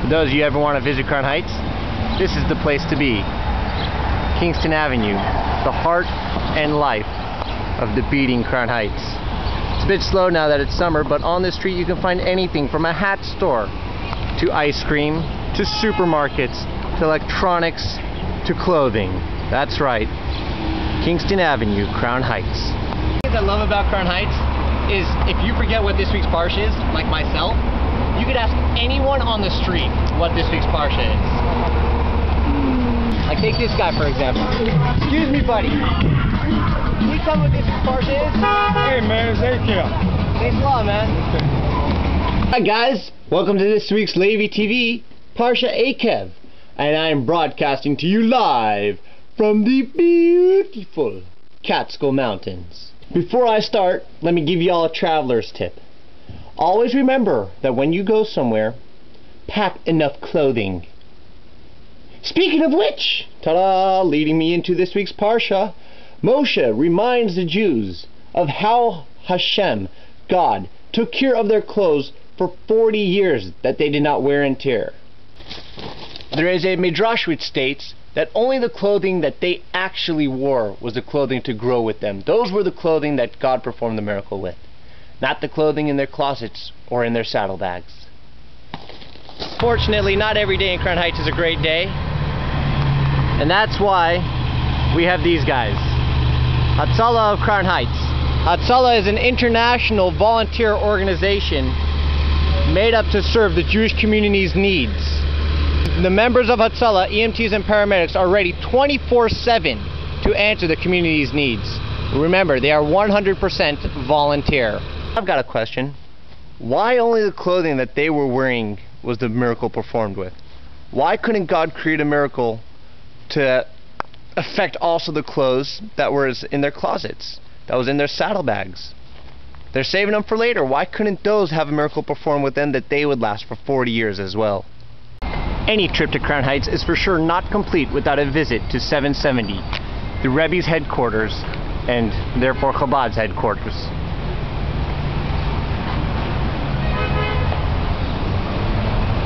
For those of you who ever want to visit Crown Heights, this is the place to be. Kingston Avenue, the heart and life of the beating Crown Heights. It's a bit slow now that it's summer, but on this street you can find anything from a hat store to ice cream to supermarkets to electronics to clothing. That's right, Kingston Avenue, Crown Heights. What I love about Crown Heights is if you forget what this week's parsha is, like myself, you could ask anyone on the street what this week's parsha is. Like take this guy for example. Excuse me, buddy. Can you tell me what this week's parsha is? Hey man, it's Ezekiel. Thanks a lot, man. Hi guys, welcome to this week's LeviTV Parsha Akev, and I am broadcasting to you live from the beautiful Catskill Mountains. Before I start, let me give you all a traveler's tip. Always remember that when you go somewhere, pack enough clothing. Speaking of which, ta-da, leading me into this week's Parsha, Moshe reminds the Jews of how Hashem, God, took care of their clothes for 40 years that they did not wear and tear. There is a midrash which states that only the clothing that they actually wore was the clothing to grow with them. Those were the clothing that God performed the miracle with, not the clothing in their closets or in their saddlebags. Fortunately, not every day in Crown Heights is a great day, and that's why we have these guys. Hatzalah of Crown Heights. Hatzalah is an international volunteer organization made up to serve the Jewish community's needs. The members of Hatzalah, EMTs and paramedics, are ready 24/7 to answer the community's needs. Remember, they are 100% volunteer. I've got a question. Why only the clothing that they were wearing was the miracle performed with? Why couldn't God create a miracle to affect also the clothes that were in their closets, that was in their saddlebags? They're saving them for later. Why couldn't those have a miracle performed with them that they would last for 40 years as well? Any trip to Crown Heights is for sure not complete without a visit to 770, the Rebbe's headquarters and therefore Chabad's headquarters.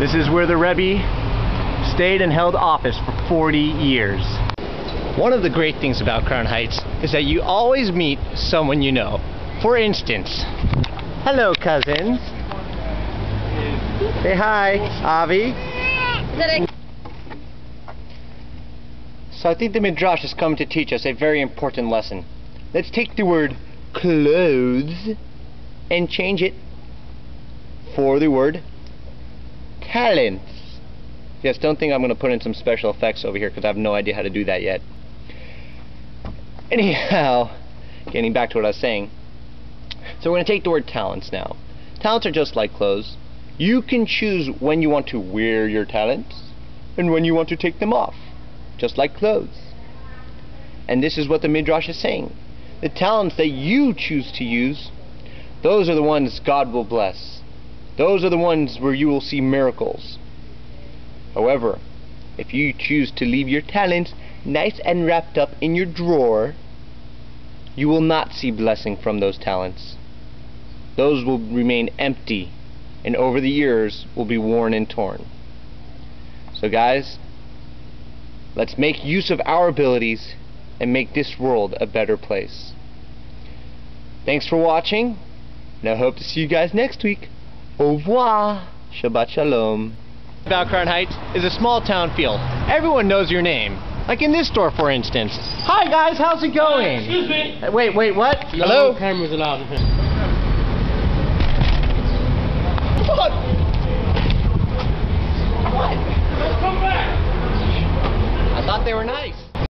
This is where the Rebbe stayed and held office for 40 years. One of the great things about Crown Heights is that you always meet someone you know. For instance, hello cousins. Say hi, Avi. So I think the Midrash has come to teach us a very important lesson. Let's take the word clothes and change it for the word talents. Yes, don't think I'm going to put in some special effects over here because I have no idea how to do that yet. Anyhow, getting back to what I was saying. So we're going to take the word talents now. Talents are just like clothes. You can choose when you want to wear your talents and when you want to take them off, just like clothes. And this is what the Midrash is saying. The talents that you choose to use, those are the ones God will bless. Those are the ones where you will see miracles. However, if you choose to leave your talents nice and wrapped up in your drawer, you will not see blessing from those talents. Those will remain empty, and over the years will be worn and torn. So guys, let's make use of our abilities and make this world a better place. Thanks for watching, and I hope to see you guys next week. Au revoir. Shabbat Shalom. About Crown Heights is a small town feel. Everyone knows your name. Like in this store, for instance. Hi guys, how's it going? Excuse me. Wait, what? No Hello? cameras allowed in here. What?